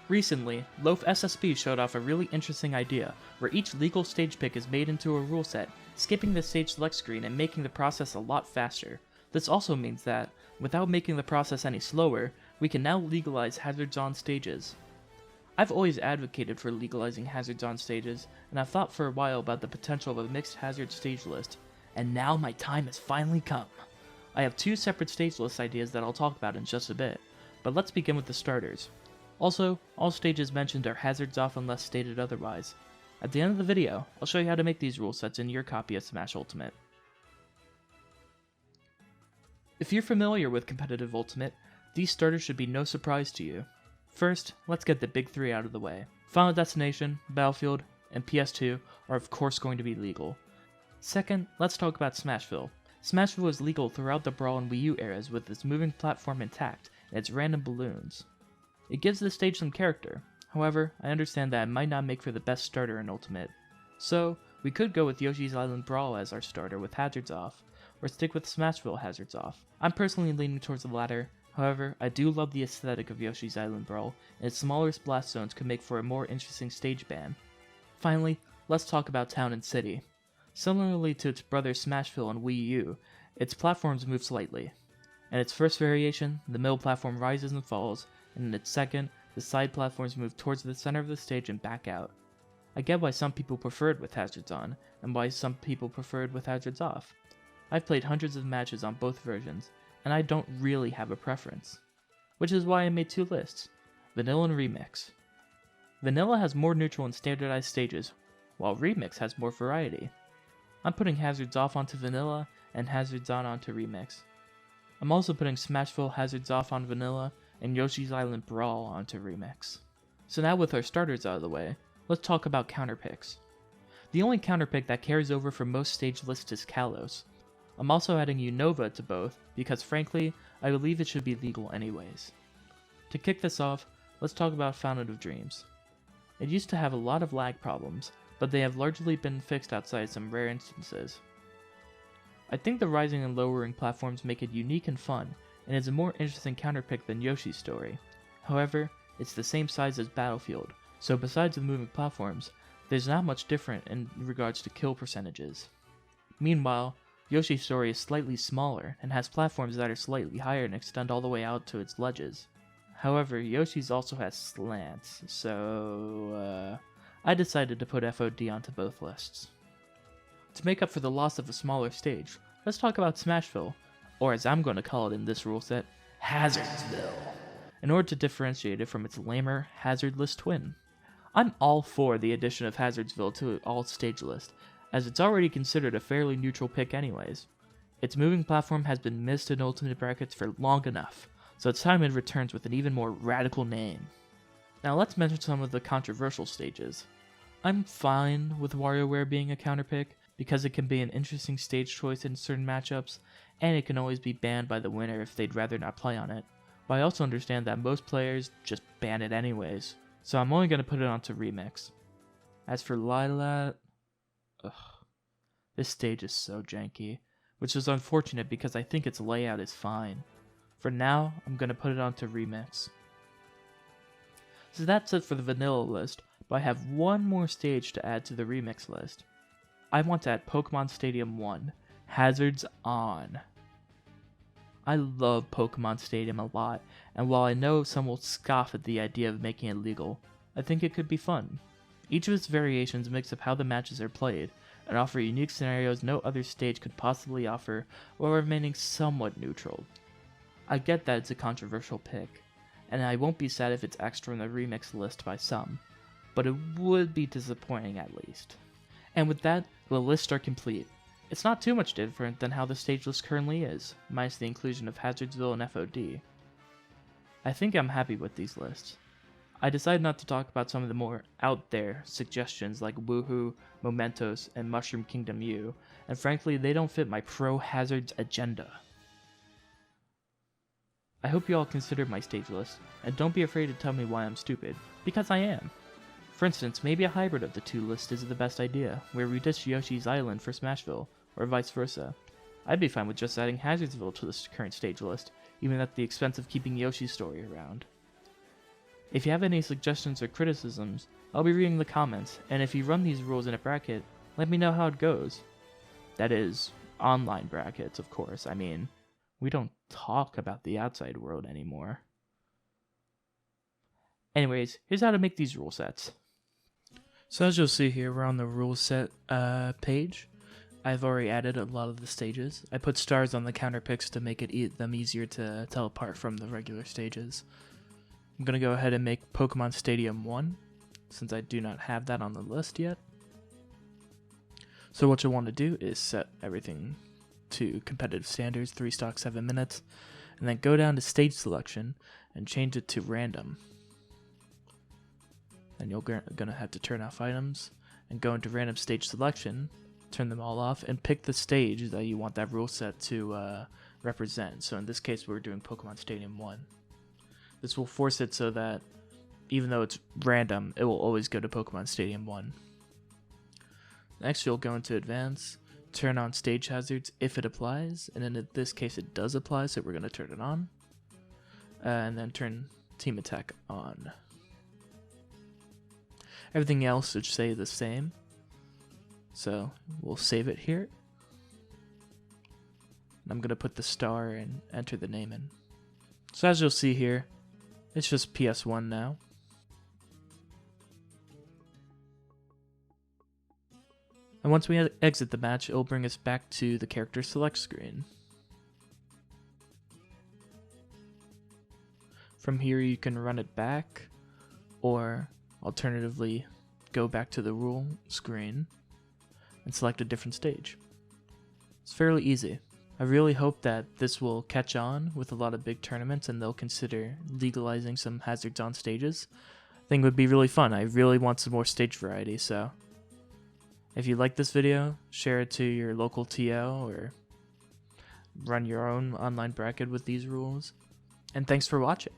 Recently, Loaf SSB showed off a really interesting idea, where each legal stage pick is made into a rule set, skipping the stage select screen and making the process a lot faster. This also means that, without making the process any slower, we can now legalize hazards on stages. I've always advocated for legalizing hazards on stages, and I've thought for a while about the potential of a mixed hazard stage list, and now my time has finally come. I have two separate stage list ideas that I'll talk about in just a bit, but let's begin with the starters. Also, all stages mentioned are hazards off unless stated otherwise. At the end of the video, I'll show you how to make these rule sets in your copy of Smash Ultimate. If you're familiar with competitive Ultimate, these starters should be no surprise to you. First, let's get the big three out of the way. Final Destination, Battlefield, and PS2 are of course going to be legal. Second, let's talk about Smashville. Smashville is legal throughout the Brawl and Wii U eras with its moving platform intact and its random balloons. It gives the stage some character, however, I understand that it might not make for the best starter in Ultimate. So, we could go with Yoshi's Island Brawl as our starter with hazards off, or stick with Smashville hazards off. I'm personally leaning towards the latter, however, I do love the aesthetic of Yoshi's Island Brawl, and its smaller splash zones could make for a more interesting stage ban. Finally, let's talk about Town and City. Similarly to its brother Smashville on Wii U, its platforms move slightly. In its first variation, the middle platform rises and falls, and in its second, the side platforms move towards the center of the stage and back out. I get why some people prefer it with hazards on, and why some people prefer it with hazards off. I've played hundreds of matches on both versions, and I don't really have a preference. Which is why I made two lists, Vanilla and Remix. Vanilla has more neutral and standardized stages, while Remix has more variety. I'm putting hazards off onto Vanilla, and hazards on onto Remix. I'm also putting Smashville hazards off on Vanilla, and Yoshi's Island Brawl onto Remix. So now with our starters out of the way, let's talk about counterpicks. The only counterpick that carries over from most stage lists is Kalos. I'm also adding Unova to both, because frankly, I believe it should be legal anyways. To kick this off, let's talk about Fountain of Dreams. It used to have a lot of lag problems, but they have largely been fixed outside some rare instances. I think the rising and lowering platforms make it unique and fun, and is a more interesting counterpick than Yoshi's story. However, it's the same size as Battlefield, so besides the moving platforms, there's not much different in regards to kill percentages. Meanwhile, Yoshi's story is slightly smaller, and has platforms that are slightly higher and extend all the way out to its ledges. However, Yoshi's also has slants, so I decided to put FOD onto both lists. To make up for the loss of a smaller stage, let's talk about Smashville, or as I'm going to call it in this rule set, Hazardsville, in order to differentiate it from its lamer, hazardless twin. I'm all for the addition of Hazardsville to all stage list, as it's already considered a fairly neutral pick anyways. Its moving platform has been missed in Ultimate brackets for long enough, so it's time it returns with an even more radical name. Now let's mention some of the controversial stages. I'm fine with WarioWare being a counterpick, because it can be an interesting stage choice in certain matchups, and it can always be banned by the winner if they'd rather not play on it. But I also understand that most players just ban it anyways, so I'm only going to put it onto Remix. As for Lilat, this stage is so janky, which is unfortunate because I think its layout is fine. For now, I'm going to put it onto Remix. So that's it for the vanilla list, but I have one more stage to add to the Remix list. I want to add Pokemon Stadium 1, Hazards On. I love Pokemon Stadium a lot, and while I know some will scoff at the idea of making it legal, I think it could be fun. Each of its variations mix up how the matches are played, and offer unique scenarios no other stage could possibly offer while remaining somewhat neutral. I get that it's a controversial pick, and I won't be sad if it's extra in the Remix list by some, but it would be disappointing at least. And with that, the lists are complete. It's not too much different than how the stage list currently is, minus the inclusion of Hazardsville and FOD. I think I'm happy with these lists. I decided not to talk about some of the more out there suggestions like Woohoo, Mementos, and Mushroom Kingdom U, and frankly they don't fit my pro-hazards agenda. I hope you all consider my stage list, and don't be afraid to tell me why I'm stupid, because I am. For instance, maybe a hybrid of the two lists is the best idea, where we ditch Yoshi's Island for Smashville, or vice versa. I'd be fine with just adding Hazardsville to this current stage list, even at the expense of keeping Yoshi's story around. If you have any suggestions or criticisms, I'll be reading the comments, and if you run these rules in a bracket, let me know how it goes. That is, online brackets, of course. I mean, we don't talk about the outside world anymore. Anyways, here's how to make these rule sets. So as you'll see here, we're on the rule set page. I've already added a lot of the stages. I put stars on the counter picks to make them easier to tell apart from the regular stages. I'm going to go ahead and make Pokemon Stadium 1, since I do not have that on the list yet. So what you'll want to do is set everything to competitive standards, 3 stock, 7 minutes, and then go down to stage selection and change it to random. And you're going to have to turn off items and go into random stage selection, turn them all off, and pick the stage that you want that rule set to represent. So in this case, we're doing Pokemon Stadium 1. This will force it so that even though it's random, it will always go to Pokemon Stadium 1. Next, you'll go into Advance, turn on Stage Hazards if it applies, and in this case it does apply, so we're going to turn it on. And then turn Team Attack on. Everything else should stay the same. So we'll save it here. I'm going to put the star and enter the name in. So as you'll see here, it's just PS1 now. And once we exit the match, it'll bring us back to the character select screen. From here you can run it back, or alternatively go back to the rule screen and select a different stage. It's fairly easy. I really hope that this will catch on with a lot of big tournaments and they'll consider legalizing some hazards on stages. I think it would be really fun. I really want some more stage variety, so if you like this video, share it to your local TO or run your own online bracket with these rules. And thanks for watching.